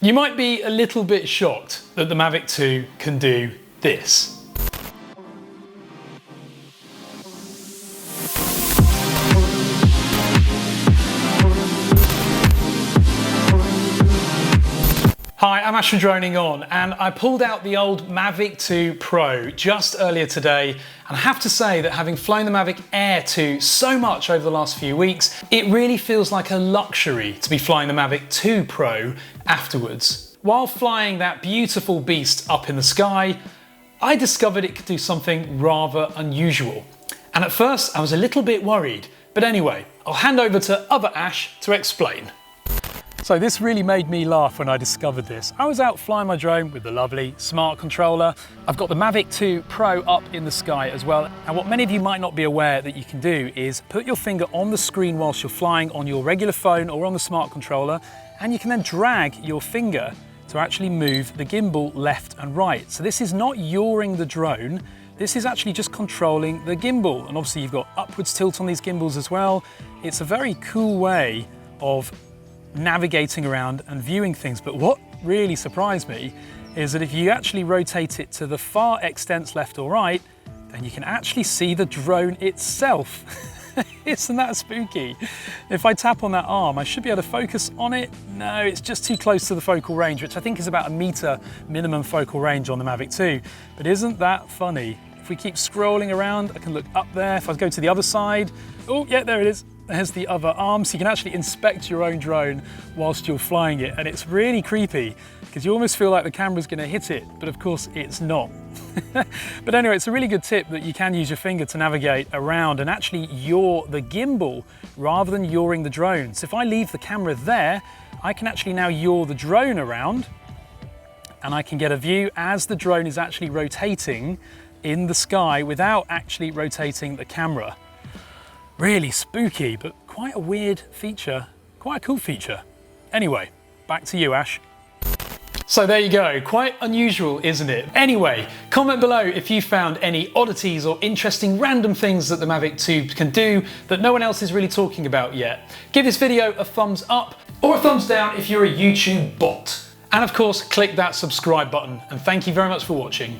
You might be a little bit shocked that the Mavic 2 can do this. Hi, I'm Ash from DroningON, and I pulled out the old Mavic 2 Pro just earlier today, and I have to say that having flown the Mavic Air 2 so much over the last few weeks, it really feels like a luxury to be flying the Mavic 2 Pro afterwards. While flying that beautiful beast up in the sky, I discovered it could do something rather unusual. And at first I was a little bit worried, but anyway, I'll hand over to other Ash to explain. So this really made me laugh when I discovered this. I was out flying my drone with the lovely smart controller. I've got the Mavic 2 Pro up in the sky as well. And what many of you might not be aware that you can do is put your finger on the screen whilst you're flying on your regular phone or on the smart controller, and you can then drag your finger to actually move the gimbal left and right. So this is not yawing the drone, this is actually just controlling the gimbal. And obviously you've got upwards tilt on these gimbals as well. It's a very cool way of navigating around and viewing things. But what really surprised me is that if you actually rotate it to the far extents left or right, then you can actually see the drone itself. Isn't that spooky? If I tap on that arm, I should be able to focus on it. No, it's just too close to the focal range, which I think is about 1 meter minimum focal range on the Mavic 2. But isn't that funny? If we keep scrolling around, I can look up there. If I go to the other side, oh yeah, there it is. There's the other arm, so you can actually inspect your own drone whilst you're flying it. And it's really creepy because you almost feel like the camera's gonna hit it, but of course it's not. But anyway, it's a really good tip that you can use your finger to navigate around and actually yaw the gimbal rather than yawing the drone. So if I leave the camera there, I can actually now yaw the drone around and I can get a view as the drone is actually rotating in the sky without actually rotating the camera. Really spooky, but quite a weird feature, quite a cool feature. Anyway, back to you, Ash. So there you go, quite unusual, isn't it? Anyway, comment below if you found any oddities or interesting random things that the Mavic 2 can do that no one else is really talking about yet. Give this video a thumbs up or a thumbs down if you're a YouTube bot. And of course, click that subscribe button, and thank you very much for watching.